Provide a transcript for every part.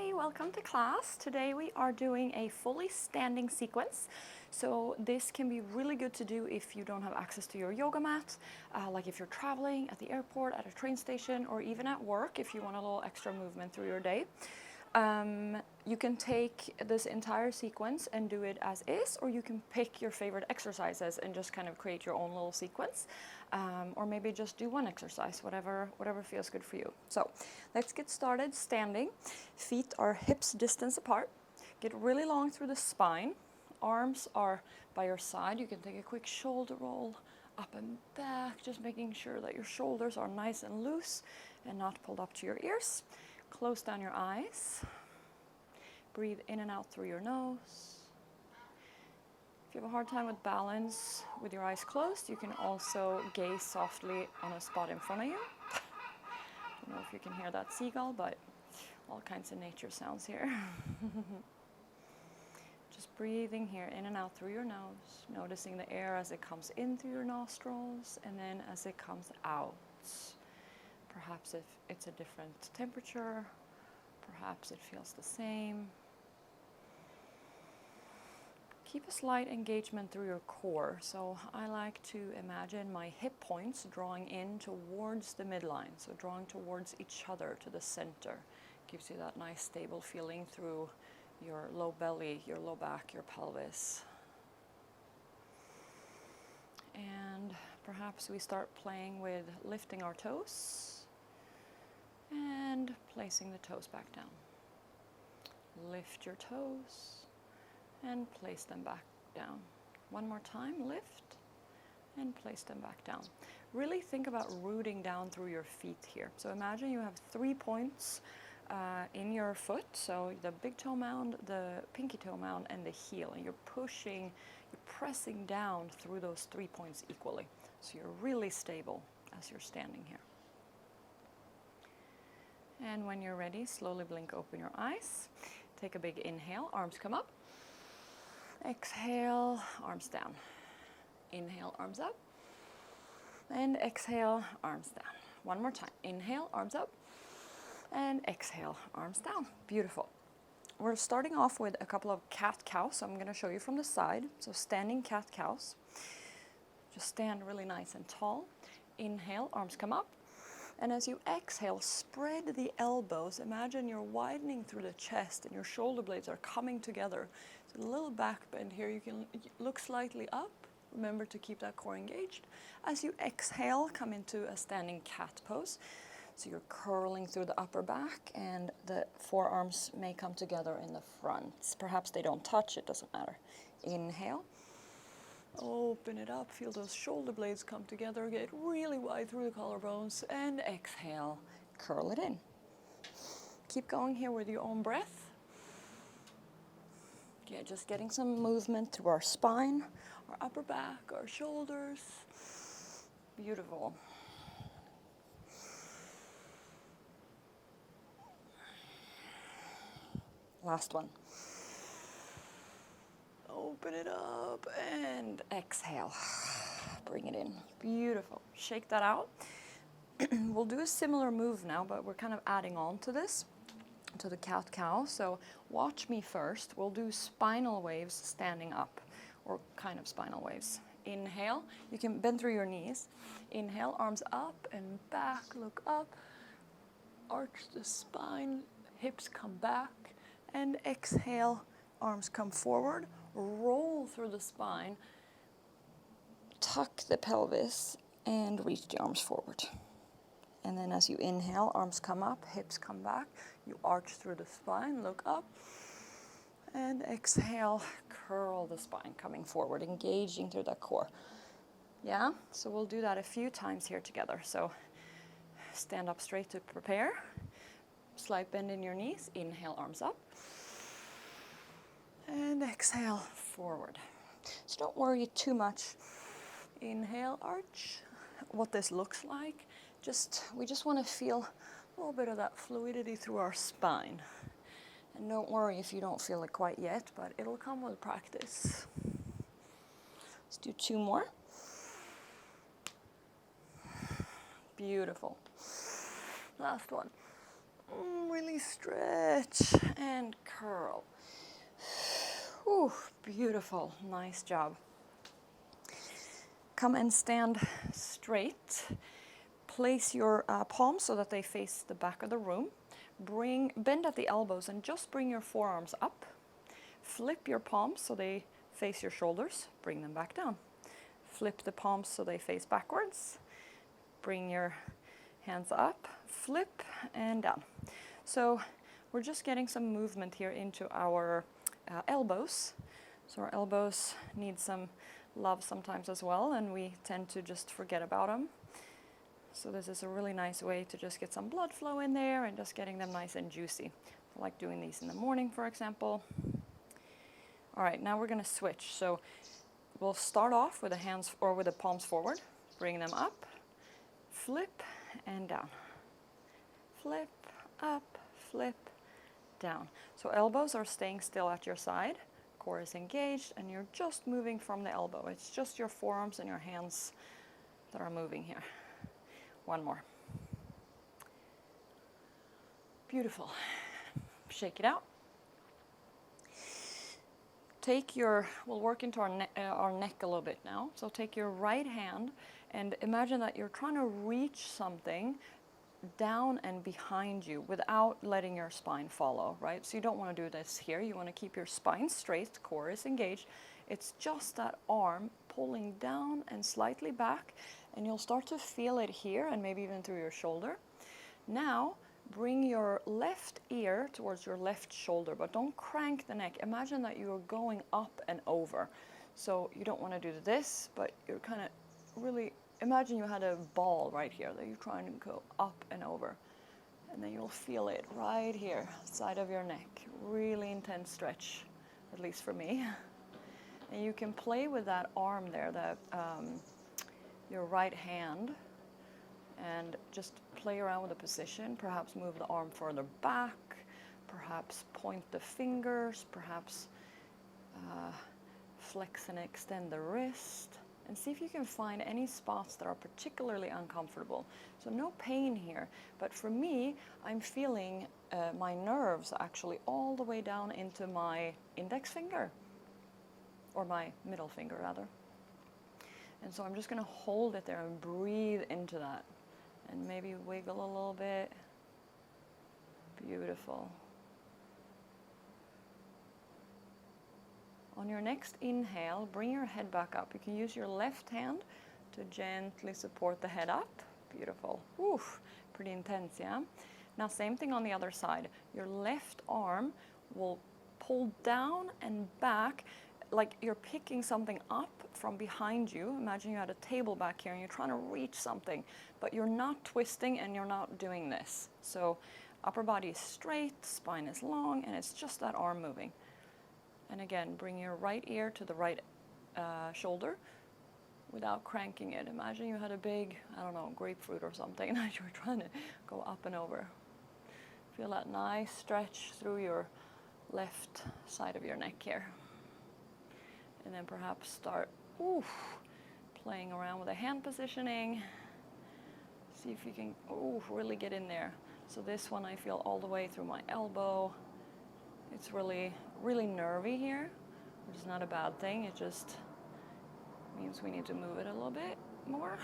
Hi, welcome to class. Today we are doing a fully standing sequence. So this can be really good to do if you don't have access to your yoga mat, like if you're traveling at the airport, at a train station, or even at work if you want a little extra movement through your day. You can take this entire sequence and do it as is, or you can pick your favorite exercises and just kind of create your own little sequence, or maybe just do one exercise, whatever feels good for you. So let's get started standing. Feet are hips distance apart. Get really long through the spine. Arms are by your side. You can take a quick shoulder roll up and back, just making sure that your shoulders are nice and loose and not pulled up to your ears. Close down your eyes. Breathe in and out through your nose. If you have a hard time with balance with your eyes closed, you can also gaze softly on a spot in front of you. I don't know if you can hear that seagull, but all kinds of nature sounds here. Just breathing here in and out through your nose, noticing the air as it comes in through your nostrils and then as it comes out. Perhaps if it's a different temperature, perhaps it feels the same. Keep a slight engagement through your core. So I like to imagine my hip points drawing in towards the midline, so drawing towards each other to the center. Gives you that nice stable feeling through your low belly, your low back, your pelvis. And perhaps we start playing with lifting our toes and placing the toes back down. Lift your toes and place them back down. One more time, lift and place them back down. Really think about rooting down through your feet here. So imagine you have 3 points in your foot, so the big toe mound, the pinky toe mound, and the heel, and you're pressing down through those 3 points equally. So you're really stable as you're standing here. And when you're ready, slowly blink open your eyes. Take a big inhale, arms come up. Exhale, arms down. Inhale, arms up. And exhale, arms down. One more time. Inhale, arms up. And exhale, arms down. Beautiful. We're starting off with a couple of cat-cows. So I'm going to show you from the side. So standing cat-cows. Just stand really nice and tall. Inhale, arms come up. And as you exhale, spread the elbows. Imagine you're widening through the chest and your shoulder blades are coming together. So a little back bend here. You can look slightly up. Remember to keep that core engaged. As you exhale, come into a standing cat pose. So you're curling through the upper back and the forearms may come together in the front. Perhaps they don't touch, it doesn't matter. Inhale. Open it up, feel those shoulder blades come together, get really wide through the collarbones, and exhale, curl it in. Keep going here with your own breath. Yeah, just getting some movement through our spine, our upper back, our shoulders. Beautiful. Last one. Open it up and exhale. Bring it in. Beautiful. Shake that out. We'll do a similar move now, but we're kind of adding on to this, to the cat-cow. So watch me first. We'll do spinal waves standing up, or kind of spinal waves. Inhale. You can bend through your knees. Inhale, arms up and back. Look up. Arch the spine. Hips come back. And exhale, arms come forward. Roll through the spine, tuck the pelvis, and reach the arms forward. And then as you inhale, arms come up, hips come back. You arch through the spine, look up, and exhale, curl the spine, coming forward, engaging through that core. Yeah, so we'll do that a few times here together. So stand up straight to prepare. Slight bend in your knees, inhale, arms up. And exhale, forward. So don't worry too much. Inhale, arch. What this looks like, we just want to feel a little bit of that fluidity through our spine. And don't worry if you don't feel it quite yet, but it'll come with practice. Let's do 2 more. Beautiful. Last one. Really stretch and curl. Ooh, beautiful, nice job. Come and stand straight. Place your palms so that they face the back of the room. Bend at the elbows and just bring your forearms up. Flip your palms so they face your shoulders. Bring them back down. Flip the palms so they face backwards. Bring your hands up, flip and down. So we're just getting some movement here into our elbows. So our elbows need some love sometimes as well, and we tend to just forget about them. So this is a really nice way to just get some blood flow in there and just getting them nice and juicy. I like doing these in the morning, for example. All right, now we're going to switch. So we'll start off with the hands or with the palms forward, bring them up, flip and down. Flip, up, flip, down. So elbows are staying still at your side, core is engaged, and you're just moving from the elbow. It's just your forearms and your hands that are moving here. One more. Beautiful. Shake it out. We'll work into our neck a little bit now. So take your right hand and imagine that you're trying to reach something down and behind you without letting your spine follow, right? So you don't want to do this here. You want to keep your spine straight, core is engaged. It's just that arm pulling down and slightly back, and you'll start to feel it here and maybe even through your shoulder. Now, bring your left ear towards your left shoulder, but don't crank the neck. Imagine that you are going up and over. So you don't want to do this, but you're kind of really, imagine you had a ball right here that you're trying to go up and over. And then you'll feel it right here, side of your neck. Really intense stretch, at least for me. And you can play with that arm there, your right hand, and just play around with the position. Perhaps move the arm further back, perhaps point the fingers, perhaps flex and extend the wrist, and see if you can find any spots that are particularly uncomfortable. So no pain here, but for me, I'm feeling my nerves actually all the way down into my index finger, or my middle finger rather. And so I'm just going to hold it there and breathe into that. And maybe wiggle a little bit. Beautiful. On your next inhale, bring your head back up. You can use your left hand to gently support the head up. Beautiful. Oof, pretty intense, yeah? Now, same thing on the other side. Your left arm will pull down and back like you're picking something up from behind you. Imagine you had a table back here and you're trying to reach something, but you're not twisting and you're not doing this. So upper body is straight, spine is long, and it's just that arm moving. And again, bring your right ear to the right shoulder without cranking it. Imagine you had a big, I don't know, grapefruit or something that you were trying to go up and over. Feel that nice stretch through your left side of your neck here. And then perhaps start playing around with the hand positioning. See if you can really get in there. So this one I feel all the way through my elbow. It's really, really nervy here, which is not a bad thing. It just means we need to move it a little bit more.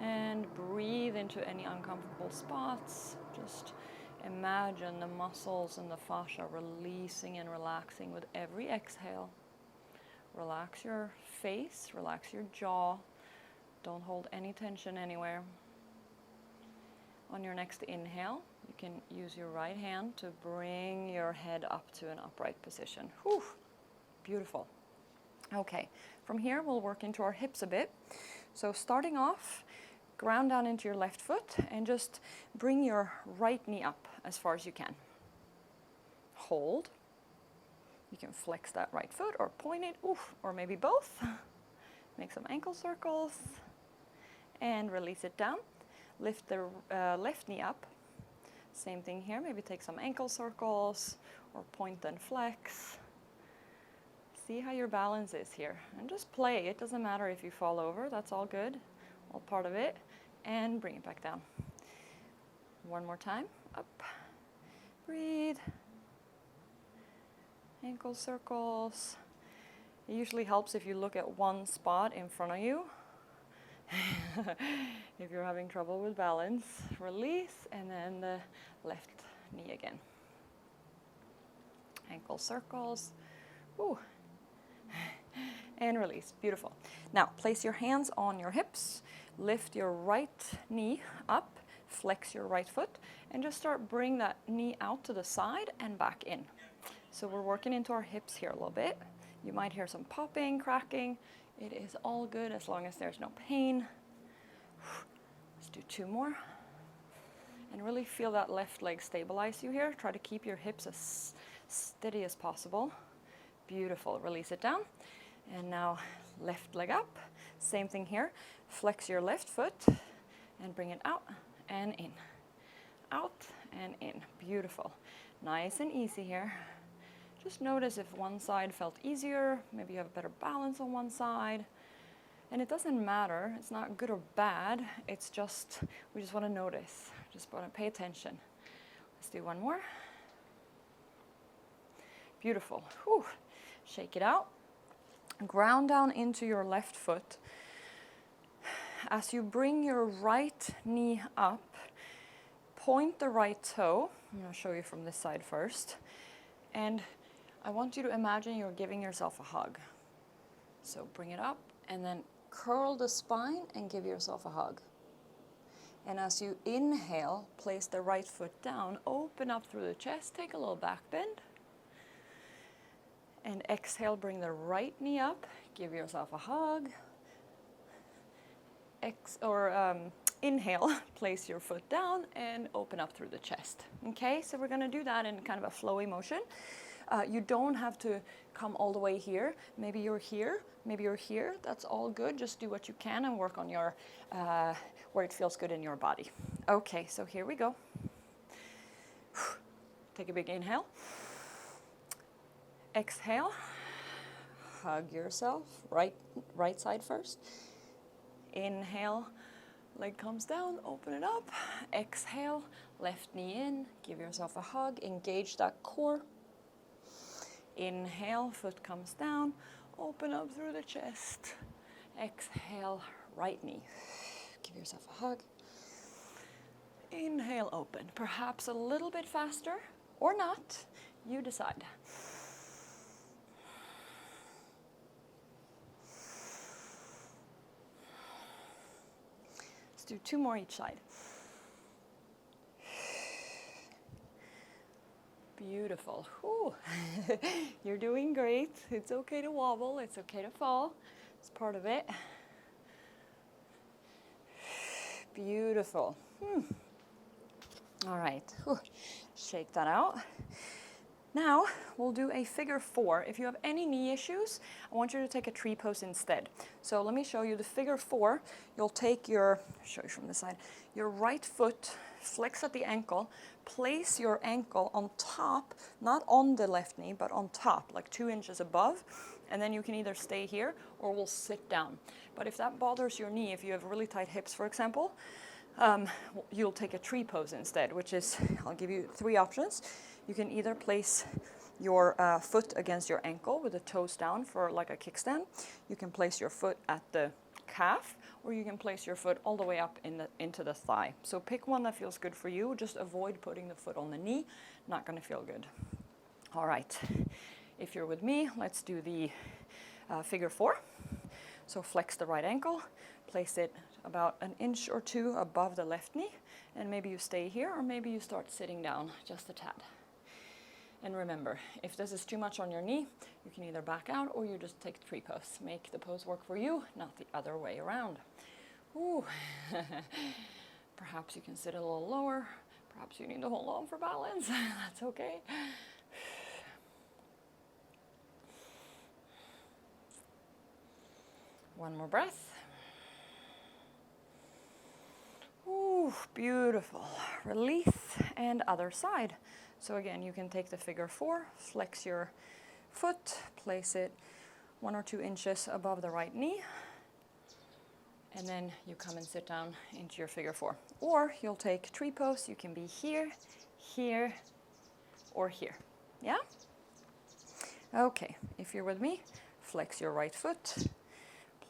And breathe into any uncomfortable spots. Just imagine the muscles and the fascia releasing and relaxing with every exhale. Relax your face, relax your jaw. Don't hold any tension anywhere. On your next inhale, you can use your right hand to bring your head up to an upright position. Whew, beautiful. Okay, from here we'll work into our hips a bit. So starting off, ground down into your left foot and just bring your right knee up as far as you can. Hold. You can flex that right foot or point it, or maybe both. Make some ankle circles and release it down. Lift the left knee up. Same thing here, maybe take some ankle circles or point and flex. See how your balance is here and just play. It doesn't matter if you fall over, that's all good, all part of it. and bring it back down. One more time, up, breathe, ankle circles. It usually helps if you look at one spot in front of you. If you're having trouble with balance, release, and then the left knee again. Ankle circles, ooh. And release, beautiful. Now, place your hands on your hips, lift your right knee up, flex your right foot, and just bring that knee out to the side and back in. So we're working into our hips here a little bit. You might hear some popping, cracking. It is all good as long as there's no pain. Let's do 2 more. And really feel that left leg stabilize you here. Try to keep your hips as steady as possible. Beautiful, release it down. And now left leg up, same thing here. Flex your left foot and bring it out and in. Out and in, beautiful. Nice and easy here. Just notice if one side felt easier, maybe you have better balance on one side. And it doesn't matter, it's not good or bad, it's just, we just want to notice, just want to pay attention. Let's do 1 more. Beautiful, whew. Shake it out. Ground down into your left foot. As you bring your right knee up, point the right toe. I'm going to show you from this side first. And I want you to imagine you're giving yourself a hug. So bring it up and then curl the spine and give yourself a hug. And as you inhale, place the right foot down, open up through the chest, take a little back bend. And exhale, bring the right knee up, give yourself a hug. Inhale, place your foot down and open up through the chest. Okay, so we're gonna do that in kind of a flowy motion. You don't have to come all the way here. Maybe you're here, maybe you're here. That's all good. Just do what you can and work on your, where it feels good in your body. Okay, so here we go. Take a big inhale. Exhale. Hug yourself. Right side first. Inhale. Leg comes down, open it up. Exhale, left knee in, give yourself a hug, engage that core. Inhale, foot comes down, open up through the chest. Exhale, right knee. Give yourself a hug. Inhale, open. Perhaps a little bit faster or not, you decide. Do 2 more each side. Beautiful. You're doing great. It's okay to wobble. It's okay to fall. It's part of it. Beautiful. All right. Shake that out. Now we'll do a figure 4. If you have any knee issues, I want you to take a tree pose instead. So let me show you the figure 4. You'll take your, show you from this side, your right foot, flex at the ankle, place your ankle on top, not on the left knee, but on top, like 2 inches above. And then you can either stay here or we'll sit down. But if that bothers your knee, if you have really tight hips, for example, you'll take a tree pose instead, which is, I'll give you 3 options. You can either place your foot against your ankle with the toes down for like a kickstand. You can place your foot at the calf, or you can place your foot all the way up into the thigh. So pick one that feels good for you. Just avoid putting the foot on the knee. Not going to feel good. All right. If you're with me, let's do the figure 4. So flex the right ankle, place it about 1 inch or 2 above the left knee, and maybe you stay here, or maybe you start sitting down just a tad. And remember, if this is too much on your knee, you can either back out or you just take tree pose. Make the pose work for you, not the other way around. Ooh. Perhaps you can sit a little lower. Perhaps you need to hold on for balance. That's okay. One more breath. Ooh, beautiful. Release and other side. So again, you can take the figure 4, flex your foot, place it 1 or 2 inches above the right knee, And then you come and sit down into your figure four. Or you'll take tree pose. You can be here, here, or here. Yeah? Okay, if you're with me, flex your right foot.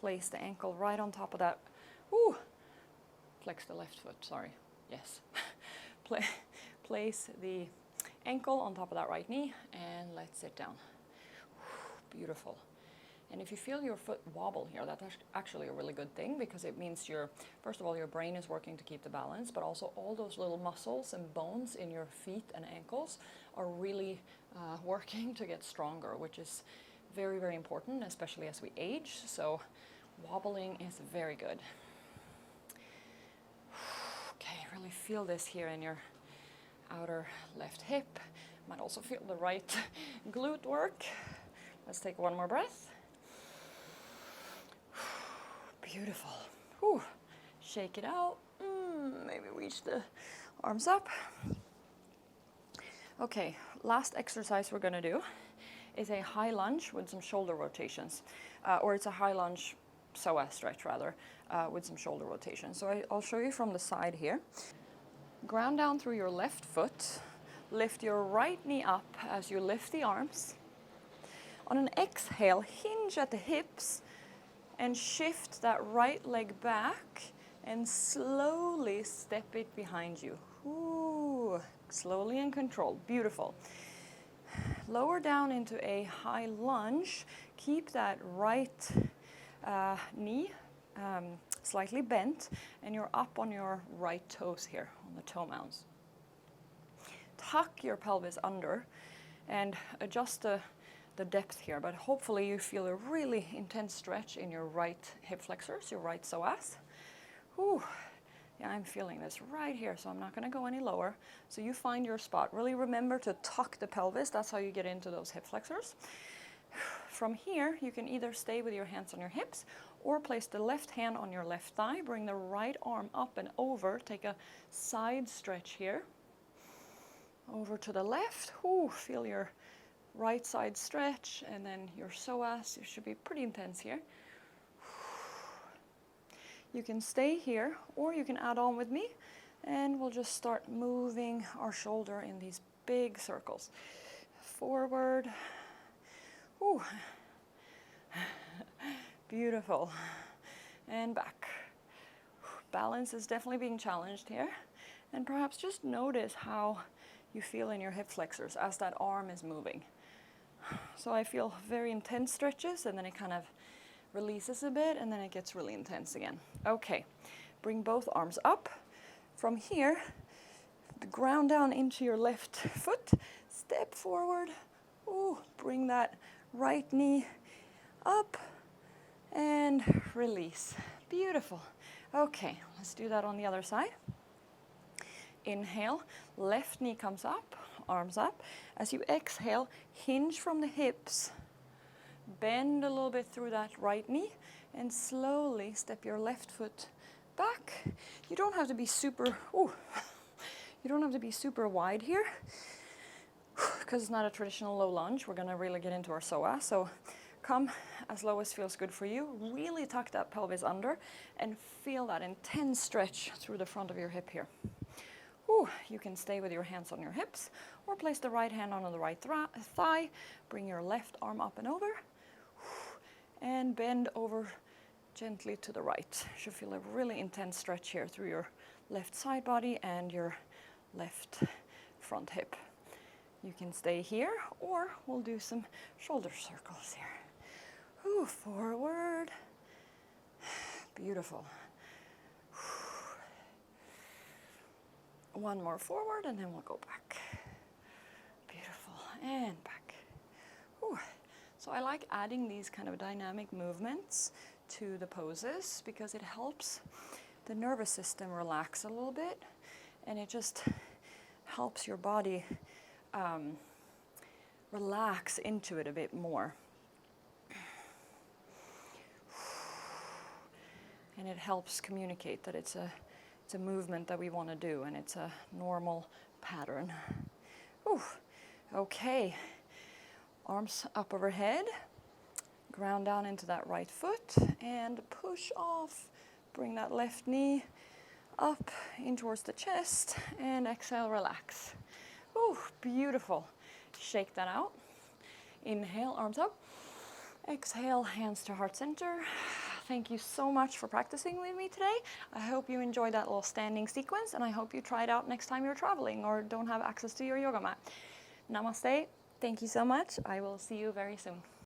Place the ankle right on top of that. Ooh! Flex the left foot, sorry. Yes. Place the ankle on top of that right knee and let's sit down. Beautiful. And if you feel your foot wobble here, that's actually a really good thing, because it means first of all, your brain is working to keep the balance, but also all those little muscles and bones in your feet and ankles are really working to get stronger, which is very, very important, especially as we age. So wobbling is very good. Okay, really feel this here in your outer left hip. Might also feel the right glute work. Let's take one more breath. Beautiful. Whew. Shake it out. Maybe reach the arms up. Okay, last exercise we're going to do is a high lunge with some shoulder rotations. Or it's a high lunge psoas stretch rather, with some shoulder rotations. So I'll show you from the side here. Ground down through your left foot. Lift your right knee up as you lift the arms. On an exhale, hinge at the hips and shift that right leg back and slowly step it behind you. Ooh, slowly and controlled. Beautiful. Lower down into a high lunge. Keep that right knee slightly bent, and you're up on your right toes here, on the toe mounds. Tuck your pelvis under and adjust the depth here, but hopefully you feel a really intense stretch in your right hip flexors, your right psoas. Whew. Yeah, I'm feeling this right here, so I'm not going to go any lower. So you find your spot. Really remember to tuck the pelvis. That's how you get into those hip flexors. From here, you can either stay with your hands on your hips or place the left hand on your left thigh. Bring the right arm up and over. Take a side stretch here. Over to the left. Ooh, feel your right side stretch, and then your psoas. It should be pretty intense here. You can stay here, or you can add on with me, and we'll just start moving our shoulder in these big circles. Forward. Ooh. Beautiful. And back. Balance is definitely being challenged here. And perhaps just notice how you feel in your hip flexors as that arm is moving. So I feel very intense stretches, and then it kind of releases a bit, and then it gets really intense again. Okay, bring both arms up. From here, ground down into your left foot, step forward. Ooh, bring that right knee up and release. Beautiful. Okay, let's do that on the other side. Inhale, left knee comes up, arms up. As you exhale, hinge from the hips, bend a little bit through that right knee, and slowly step your left foot back. You don't have to be super, you don't have to be super wide here, because it's not a traditional low lunge. We're gonna really get into our psoas. So come as low as feels good for you. Really tuck that pelvis under and feel that intense stretch through the front of your hip here. You can stay with your hands on your hips, or place the right hand on the right thigh. Bring your left arm up and over, and bend over gently to the right. You should feel a really intense stretch here through your left side body and your left front hip. You can stay here, or we'll do some shoulder circles here. Forward. Beautiful. One more forward, and then we'll go back. Beautiful, and back. So I like adding these kind of dynamic movements to the poses, because it helps the nervous system relax a little bit, and it just helps your body relax into it a bit more. And it helps communicate that it's a movement that we want to do, and it's a normal pattern. Okay, arms up overhead, ground down into that right foot, and push off, Bring that left knee up in towards the chest, and exhale, relax. Ooh, beautiful. Shake that out. Inhale, arms up. Exhale, hands to heart center. Thank you so much for practicing with me today. I hope you enjoyed that little standing sequence, and I hope you try it out next time you're traveling or don't have access to your yoga mat. Namaste. Thank you so much. I will see you very soon.